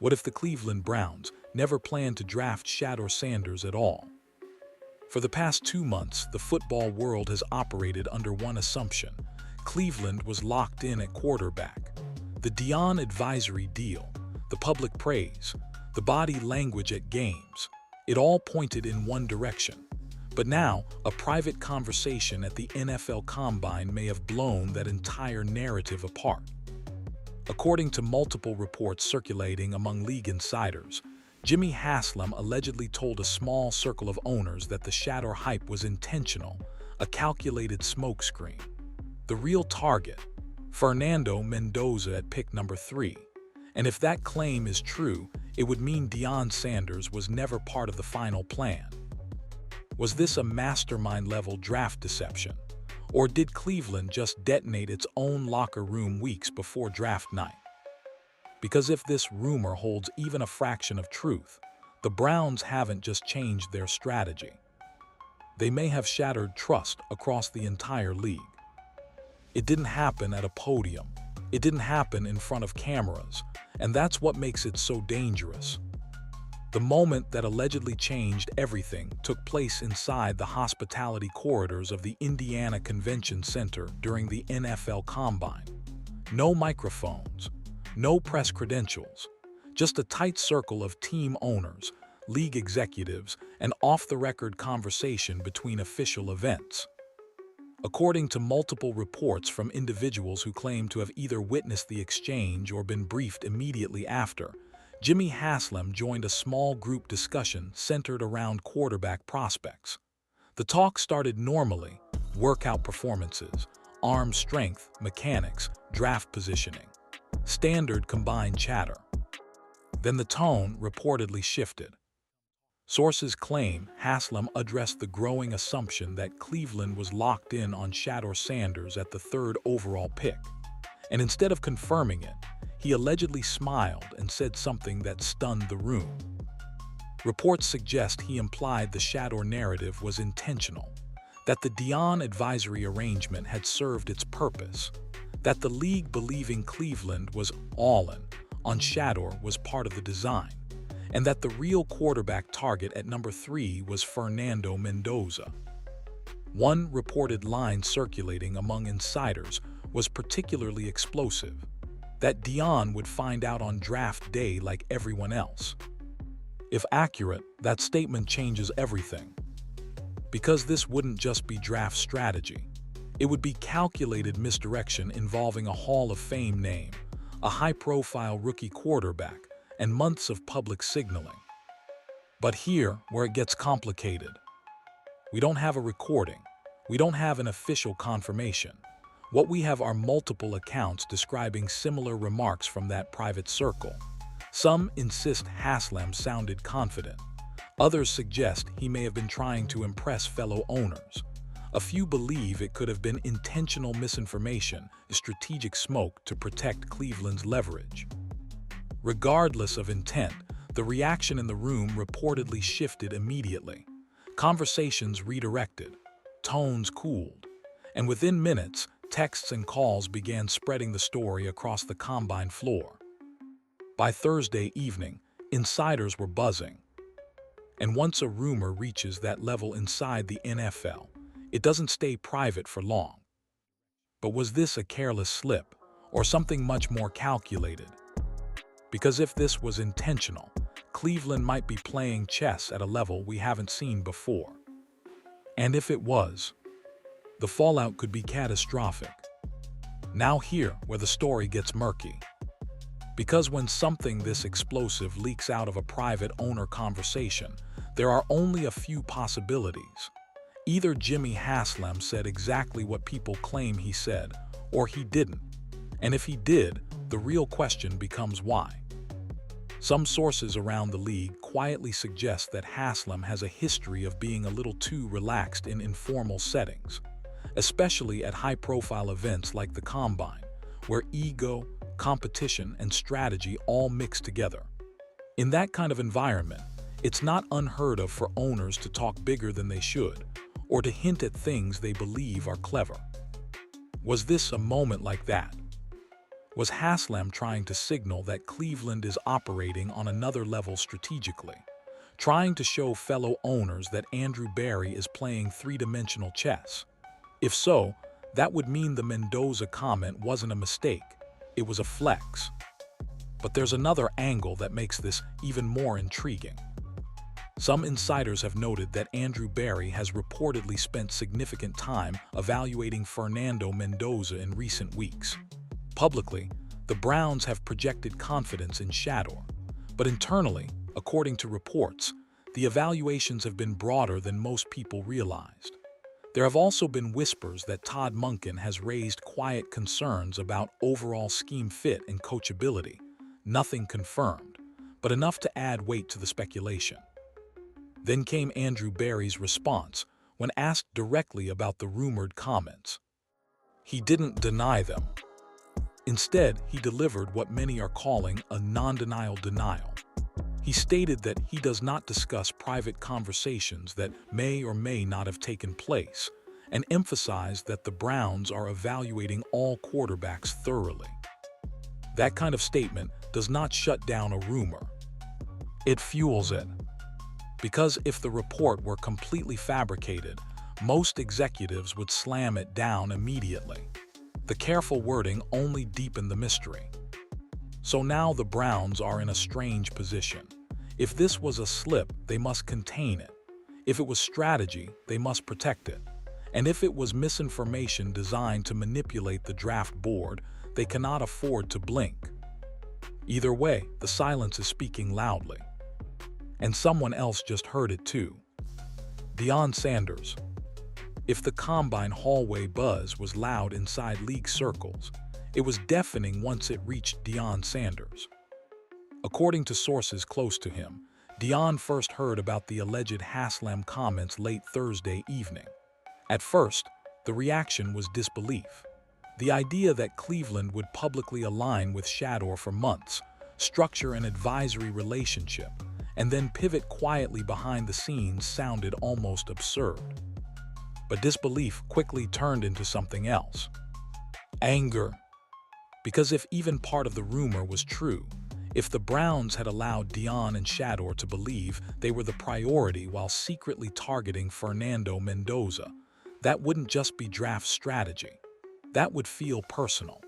What if the Cleveland Browns never planned to draft Deion Sanders at all? For the past 2 months, the football world has operated under one assumption: Cleveland was locked in at quarterback. The Deion advisory deal, the public praise, the body language at games, it all pointed in one direction. But now, a private conversation at the NFL Combine may have blown that entire narrative apart. According to multiple reports circulating among league insiders, Jimmy Haslam allegedly told a small circle of owners that the Shadow hype was intentional, a calculated smokescreen. The real target, Fernando Mendoza at pick number 3. And if that claim is true, it would mean Deion Sanders was never part of the final plan. Was this a mastermind-level draft deception? Or did Cleveland just detonate its own locker room weeks before draft night? Because if this rumor holds even a fraction of truth, the Browns haven't just changed their strategy. They may have shattered trust across the entire league. It didn't happen at a podium. It didn't happen in front of cameras, and that's what makes it so dangerous. The moment that allegedly changed everything took place inside the hospitality corridors of the Indiana Convention Center during the NFL Combine. No microphones, no press credentials, just a tight circle of team owners, league executives, and off-the-record conversation between official events. According to multiple reports from individuals who claim to have either witnessed the exchange or been briefed immediately after, Jimmy Haslam joined a small group discussion centered around quarterback prospects. The talk started normally: workout performances, arm strength, mechanics, draft positioning. Standard combined chatter. Then the tone reportedly shifted. Sources claim Haslam addressed the growing assumption that Cleveland was locked in on Deion Sanders at the 3rd overall pick. And instead of confirming it, he allegedly smiled and said something that stunned the room. Reports suggest he implied the Shadow narrative was intentional, that the Deion advisory arrangement had served its purpose, that the league believing Cleveland was all in on Shadow was part of the design, and that the real quarterback target at number 3 was Fernando Mendoza. One reported line circulating among insiders was particularly explosive: that Deion would find out on draft day like everyone else. If accurate, that statement changes everything. Because this wouldn't just be draft strategy. It would be calculated misdirection involving a Hall of Fame name, a high-profile rookie quarterback, and months of public signaling. But here, where it gets complicated. We don't have a recording. We don't have an official confirmation. What we have are multiple accounts describing similar remarks from that private circle. Some insist Haslam sounded confident. Others suggest he may have been trying to impress fellow owners. A few believe it could have been intentional misinformation, strategic smoke to protect Cleveland's leverage. Regardless of intent, the reaction in the room reportedly shifted immediately. Conversations redirected, tones cooled, and within minutes, texts and calls began spreading the story across the combine floor. By Thursday evening, insiders were buzzing. And once a rumor reaches that level inside the NFL, it doesn't stay private for long. But was this a careless slip, or something much more calculated? Because if this was intentional, Cleveland might be playing chess at a level we haven't seen before. And if it was, the fallout could be catastrophic. Now here, where the story gets murky. Because when something this explosive leaks out of a private owner conversation, there are only a few possibilities. Either Jimmy Haslam said exactly what people claim he said, or he didn't. And if he did, the real question becomes why. Some sources around the league quietly suggest that Haslam has a history of being a little too relaxed in informal settings, especially at high-profile events like the Combine, where ego, competition, and strategy all mix together. In that kind of environment, it's not unheard of for owners to talk bigger than they should, or to hint at things they believe are clever. Was this a moment like that? Was Haslam trying to signal that Cleveland is operating on another level strategically, trying to show fellow owners that Andrew Berry is playing three-dimensional chess? If so, that would mean the Mendoza comment wasn't a mistake, it was a flex. But there's another angle that makes this even more intriguing. Some insiders have noted that Andrew Berry has reportedly spent significant time evaluating Fernando Mendoza in recent weeks. Publicly, the Browns have projected confidence in Shador, but internally, according to reports, the evaluations have been broader than most people realized. There have also been whispers that Todd Monken has raised quiet concerns about overall scheme fit and coachability, nothing confirmed, but enough to add weight to the speculation. Then came Andrew Berry's response when asked directly about the rumored comments. He didn't deny them. Instead, he delivered what many are calling a non-denial denial. He stated that he does not discuss private conversations that may or may not have taken place, and emphasized that the Browns are evaluating all quarterbacks thoroughly. That kind of statement does not shut down a rumor. It fuels it. Because if the report were completely fabricated, most executives would slam it down immediately. The careful wording only deepened the mystery. So now the Browns are in a strange position. If this was a slip, they must contain it. If it was strategy, they must protect it. And if it was misinformation designed to manipulate the draft board, they cannot afford to blink. Either way, the silence is speaking loudly. And someone else just heard it too. Deion Sanders. If the combine hallway buzz was loud inside league circles, it was deafening once it reached Deion Sanders. According to sources close to him, Deion first heard about the alleged Haslam comments late Thursday evening. At first, the reaction was disbelief. The idea that Cleveland would publicly align with Shador for months, structure an advisory relationship, and then pivot quietly behind the scenes sounded almost absurd. But disbelief quickly turned into something else. Anger. Because if even part of the rumor was true, if the Browns had allowed Deion and Shador to believe they were the priority while secretly targeting Fernando Mendoza, that wouldn't just be draft strategy. That would feel personal.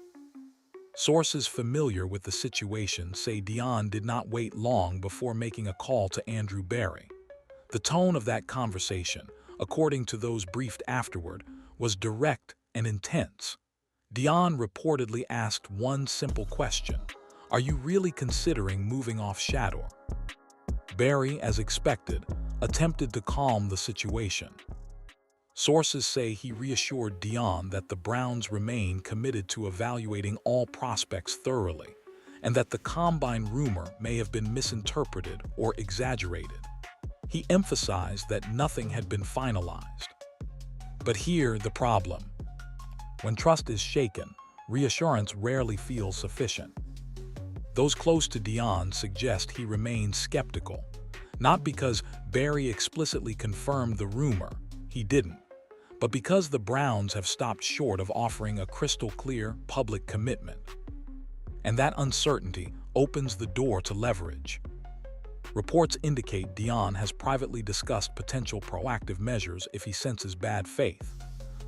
Sources familiar with the situation say Deion did not wait long before making a call to Andrew Berry. The tone of that conversation, according to those briefed afterward, was direct and intense. Deion reportedly asked one simple question: "Are you really considering moving off Shador?" Berry, as expected, attempted to calm the situation. Sources say he reassured Deion that the Browns remain committed to evaluating all prospects thoroughly, and that the combine rumor may have been misinterpreted or exaggerated. He emphasized that nothing had been finalized. But here the problem. When trust is shaken, reassurance rarely feels sufficient. Those close to Deion suggest he remains skeptical, not because Berry explicitly confirmed the rumor, he didn't, but because the Browns have stopped short of offering a crystal-clear public commitment. And that uncertainty opens the door to leverage. Reports indicate Deion has privately discussed potential proactive measures if he senses bad faith.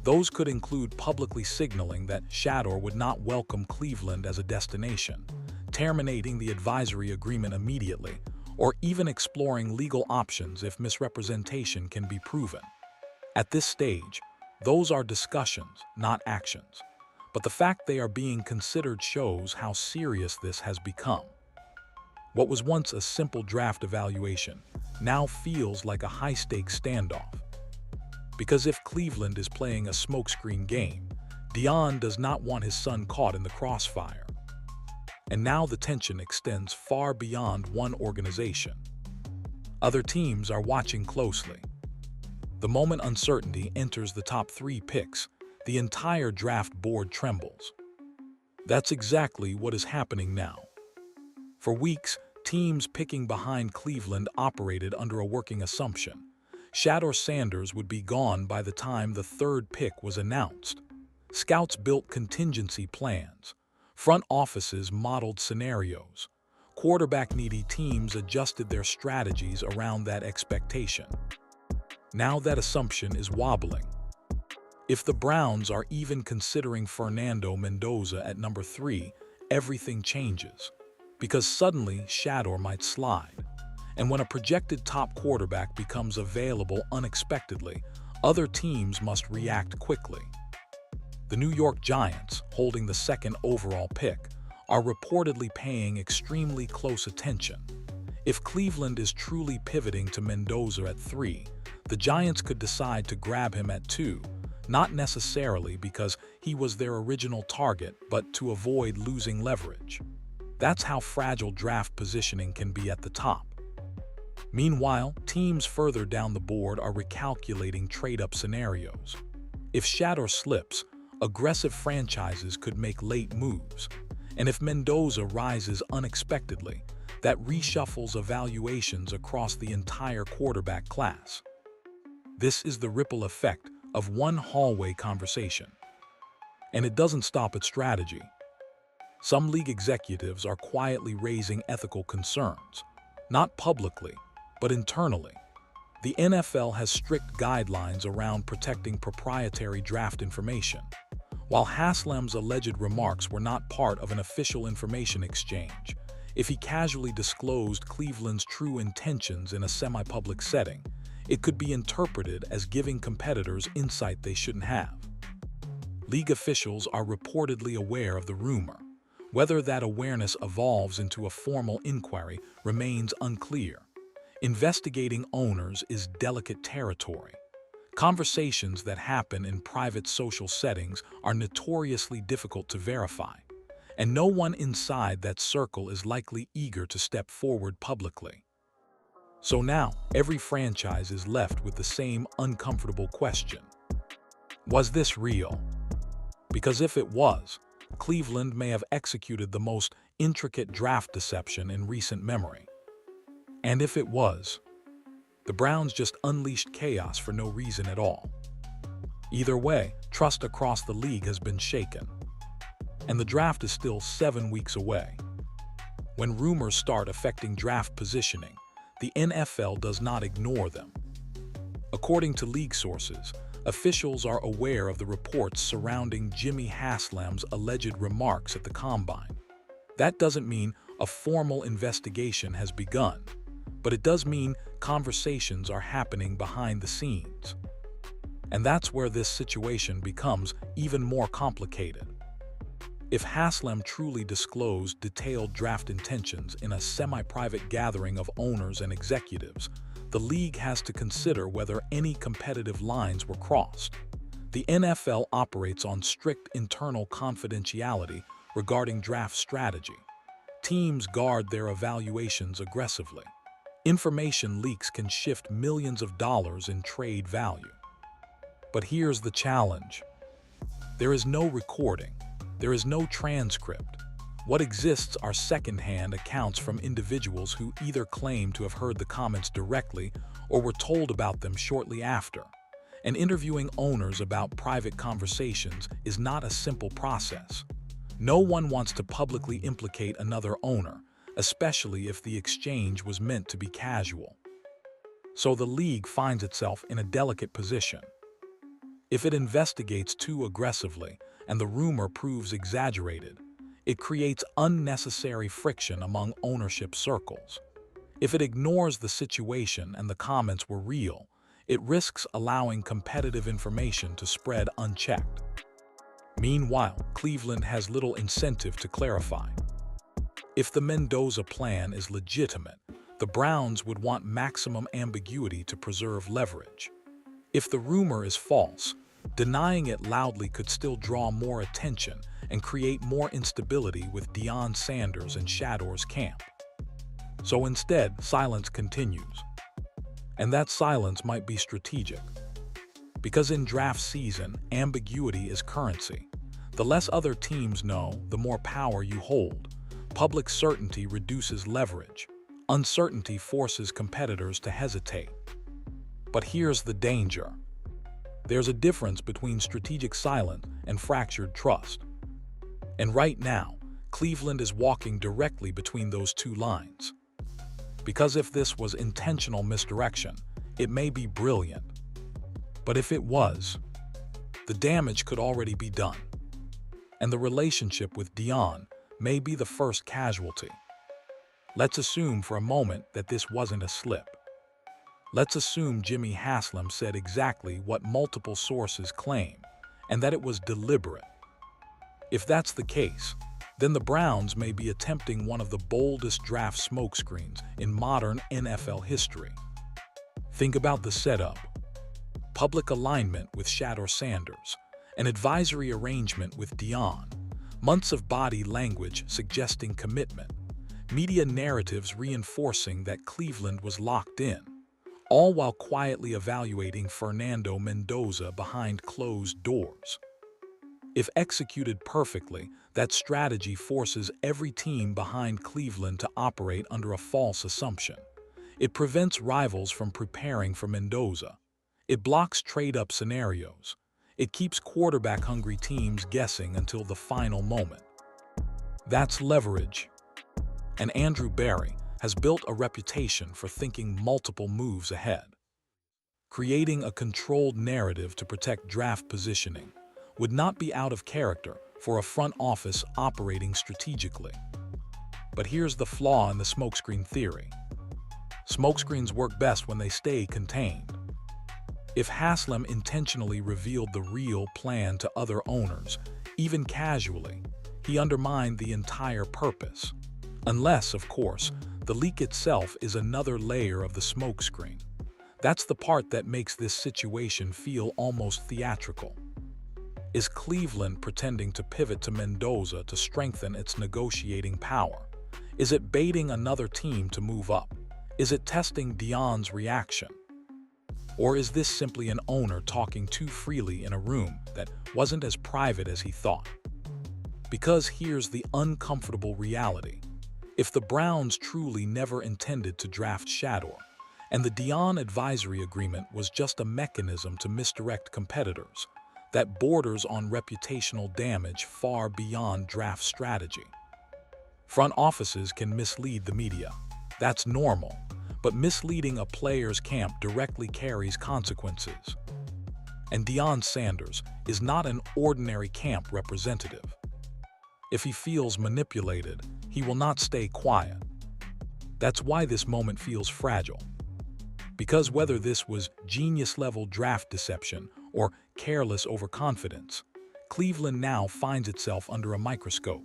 Those could include publicly signaling that Shador would not welcome Cleveland as a destination, terminating the advisory agreement immediately, or even exploring legal options if misrepresentation can be proven. At this stage, those are discussions, not actions. But the fact they are being considered shows how serious this has become. What was once a simple draft evaluation now feels like a high-stakes standoff. Because if Cleveland is playing a smokescreen game, Deion does not want his son caught in the crossfire. And now the tension extends far beyond one organization. Other teams are watching closely. The moment uncertainty enters the top 3 picks, the entire draft board trembles. That's exactly what is happening now. For weeks, teams picking behind Cleveland operated under a working assumption. Shador Sanders would be gone by the time the 3rd pick was announced. Scouts built contingency plans, Front offices modeled scenarios. Quarterback-needy teams adjusted their strategies around that expectation. Now that assumption is wobbling. If the Browns are even considering Fernando Mendoza at number 3, everything changes. Because suddenly, Shador might slide. And when a projected top quarterback becomes available unexpectedly, other teams must react quickly. The New York Giants, holding the second overall pick, are reportedly paying extremely close attention. If Cleveland is truly pivoting to Mendoza at 3, the Giants could decide to grab him at 2, not necessarily because he was their original target, but to avoid losing leverage. That's how fragile draft positioning can be at the top. Meanwhile, teams further down the board are recalculating trade-up scenarios. If Shador slips, aggressive franchises could make late moves. And if Mendoza rises unexpectedly, that reshuffles evaluations across the entire quarterback class. This is the ripple effect of one hallway conversation. And it doesn't stop at strategy. Some league executives are quietly raising ethical concerns, not publicly, but internally. The NFL has strict guidelines around protecting proprietary draft information. While Haslam's alleged remarks were not part of an official information exchange, if he casually disclosed Cleveland's true intentions in a semi-public setting, it could be interpreted as giving competitors insight they shouldn't have. League officials are reportedly aware of the rumor. Whether that awareness evolves into a formal inquiry remains unclear. Investigating owners is delicate territory. Conversations that happen in private social settings are notoriously difficult to verify, and no one inside that circle is likely eager to step forward publicly. So now, every franchise is left with the same uncomfortable question. Was this real? Because if it was, Cleveland may have executed the most intricate draft deception in recent memory. And if it was, the Browns just unleashed chaos for no reason at all. Either way, trust across the league has been shaken. And the draft is still 7 weeks away. When rumors start affecting draft positioning, the NFL does not ignore them. According to league sources, officials are aware of the reports surrounding Jimmy Haslam's alleged remarks at the Combine. That doesn't mean a formal investigation has begun, but it does mean conversations are happening behind the scenes. And that's where this situation becomes even more complicated. If Haslam truly disclosed detailed draft intentions in a semi-private gathering of owners and executives, the league has to consider whether any competitive lines were crossed. The NFL operates on strict internal confidentiality regarding draft strategy. Teams guard their evaluations aggressively. Information leaks can shift millions of dollars in trade value. But here's the challenge. There is no recording. There is no transcript. What exists are second-hand accounts from individuals who either claim to have heard the comments directly or were told about them shortly after. And interviewing owners about private conversations is not a simple process. No one wants to publicly implicate another owner, especially if the exchange was meant to be casual. So the league finds itself in a delicate position. If it investigates too aggressively and the rumor proves exaggerated, it creates unnecessary friction among ownership circles. If it ignores the situation and the comments were real, it risks allowing competitive information to spread unchecked. Meanwhile, Cleveland has little incentive to clarify. If the Mendoza plan is legitimate, the Browns would want maximum ambiguity to preserve leverage. If the rumor is false, denying it loudly could still draw more attention and create more instability with Deion Sanders and Shador's camp. So instead, silence continues. And that silence might be strategic. Because in draft season, ambiguity is currency. The less other teams know, the more power you hold. Public certainty reduces leverage. Uncertainty forces competitors to hesitate. But here's the danger. There's a difference between strategic silence and fractured trust. And right now, Cleveland is walking directly between those two lines. Because if this was intentional misdirection, it may be brilliant. But if it was, the damage could already be done. And the relationship with Deion may be the first casualty. Let's assume for a moment that this wasn't a slip. Let's assume Jimmy Haslam said exactly what multiple sources claim, and that it was deliberate. If that's the case, then the Browns may be attempting one of the boldest draft smokescreens in modern NFL history. Think about the setup. Public alignment with Shadow Sanders, an advisory arrangement with Deion, months of body language suggesting commitment, media narratives reinforcing that Cleveland was locked in, all while quietly evaluating Fernando Mendoza behind closed doors. If executed perfectly, that strategy forces every team behind Cleveland to operate under a false assumption. It prevents rivals from preparing for Mendoza. It blocks trade-up scenarios. It keeps quarterback-hungry teams guessing until the final moment. That's leverage. And Andrew Berry has built a reputation for thinking multiple moves ahead. Creating a controlled narrative to protect draft positioning would not be out of character for a front office operating strategically. But here's the flaw in the smokescreen theory. Smokescreens work best when they stay contained. If Haslam intentionally revealed the real plan to other owners, even casually, he undermined the entire purpose. Unless, of course, the leak itself is another layer of the smokescreen. That's the part that makes this situation feel almost theatrical. Is Cleveland pretending to pivot to Mendoza to strengthen its negotiating power? Is it baiting another team to move up? Is it testing Deion's reaction? Or is this simply an owner talking too freely in a room that wasn't as private as he thought? Because here's the uncomfortable reality. If the Browns truly never intended to draft Shador, and the Deion advisory agreement was just a mechanism to misdirect competitors, that borders on reputational damage far beyond draft strategy. Front offices can mislead the media. That's normal. But misleading a player's camp directly carries consequences. And Deion Sanders is not an ordinary camp representative. If he feels manipulated, he will not stay quiet. That's why this moment feels fragile. Because whether this was genius-level draft deception or careless overconfidence, Cleveland now finds itself under a microscope.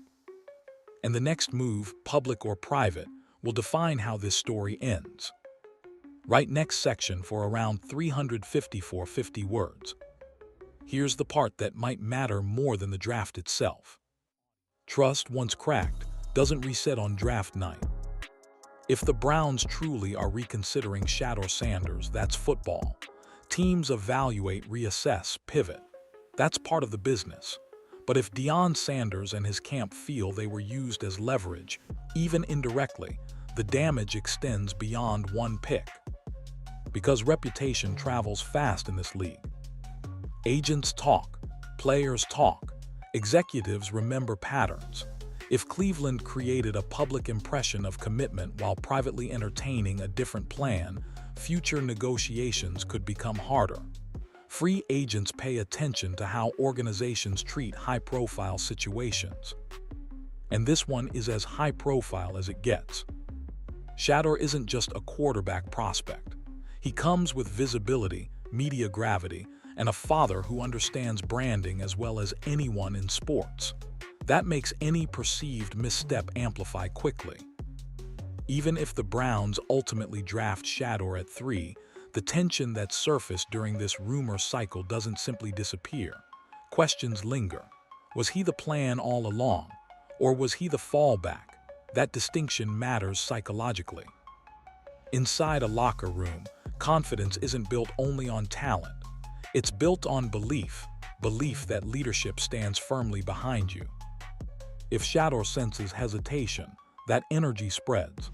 And the next move, public or private, will define how this story ends. Write next section for around 350 words. Here's the part that might matter more than the draft itself. Trust, once cracked, doesn't reset on draft night. If the Browns truly are reconsidering Shadow Sanders, that's football. Teams evaluate, reassess, pivot. That's part of the business. But if Deion Sanders and his camp feel they were used as leverage, even indirectly, the damage extends beyond one pick. Because reputation travels fast in this league. Agents talk, players talk, executives remember patterns. If Cleveland created a public impression of commitment while privately entertaining a different plan, future negotiations could become harder. Free agents pay attention to how organizations treat high-profile situations. And this one is as high-profile as it gets. Shador isn't just a quarterback prospect. He comes with visibility, media gravity, and a father who understands branding as well as anyone in sports. That makes any perceived misstep amplify quickly. Even if the Browns ultimately draft Shador at 3, the tension that surfaced during this rumor cycle doesn't simply disappear. Questions linger. Was he the plan all along? Or was he the fallback? That distinction matters psychologically. Inside a locker room, confidence isn't built only on talent. It's built on belief that leadership stands firmly behind you. If Shador senses hesitation, that energy spreads.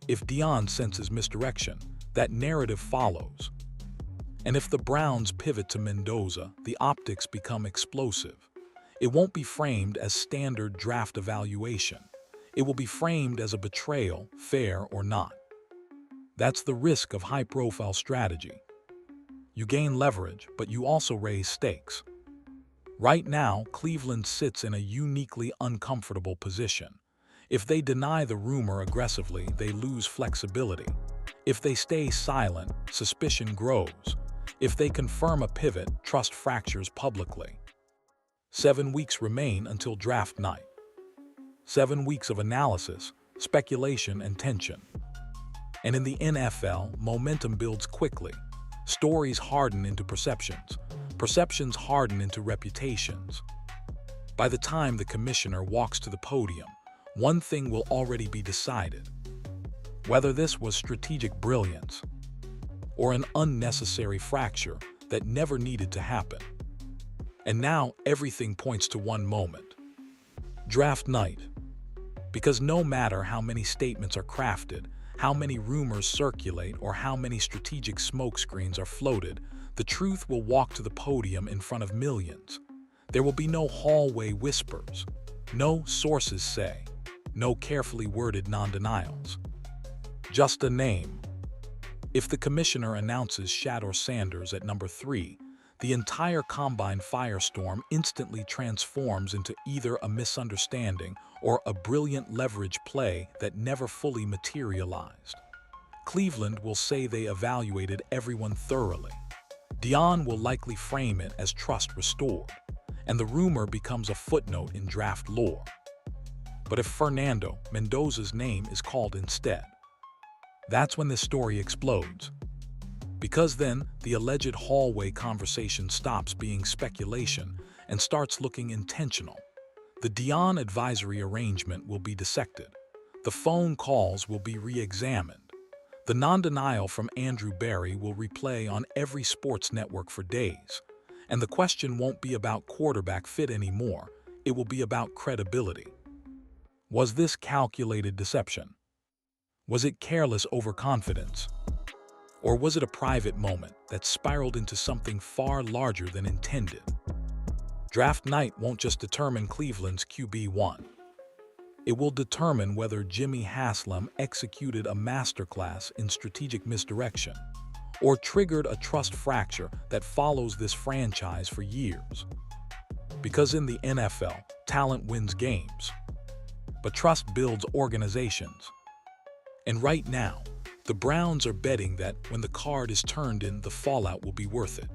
If Deion senses misdirection, that narrative follows. And if the Browns pivot to Mendoza, the optics become explosive. It won't be framed as standard draft evaluation. It will be framed as a betrayal, fair or not. That's the risk of high-profile strategy. You gain leverage, but you also raise stakes. Right now, Cleveland sits in a uniquely uncomfortable position. If they deny the rumor aggressively, they lose flexibility. If they stay silent, suspicion grows. If they confirm a pivot, trust fractures publicly. 7 weeks remain until draft night. 7 weeks of analysis, speculation, and tension. And in the NFL, momentum builds quickly. Stories harden into perceptions. Perceptions harden into reputations. By the time the commissioner walks to the podium, one thing will already be decided. Whether this was strategic brilliance or an unnecessary fracture that never needed to happen. And now everything points to one moment. Draft night. Because no matter how many statements are crafted, how many rumors circulate, or how many strategic smokescreens are floated, the truth will walk to the podium in front of millions. There will be no hallway whispers, no sources say, no carefully worded non-denials. Just a name. If the commissioner announces Shador Sanders at number 3, the entire combine firestorm instantly transforms into either a misunderstanding or a brilliant leverage play that never fully materialized. Cleveland will say they evaluated everyone thoroughly. Deion will likely frame it as trust restored, and the rumor becomes a footnote in draft lore. But if Fernando Mendoza's name is called instead, that's when this story explodes. Because then, the alleged hallway conversation stops being speculation and starts looking intentional. The Deion advisory arrangement will be dissected. The phone calls will be re-examined. The non-denial from Andrew Berry will replay on every sports network for days. And the question won't be about quarterback fit anymore. It will be about credibility. Was this calculated deception? Was it careless overconfidence? Or was it a private moment that spiraled into something far larger than intended? Draft night won't just determine Cleveland's QB1. It will determine whether Jimmy Haslam executed a masterclass in strategic misdirection or triggered a trust fracture that follows this franchise for years. Because in the NFL, talent wins games, but trust builds organizations. And right now, the Browns are betting that when the card is turned in, the fallout will be worth it.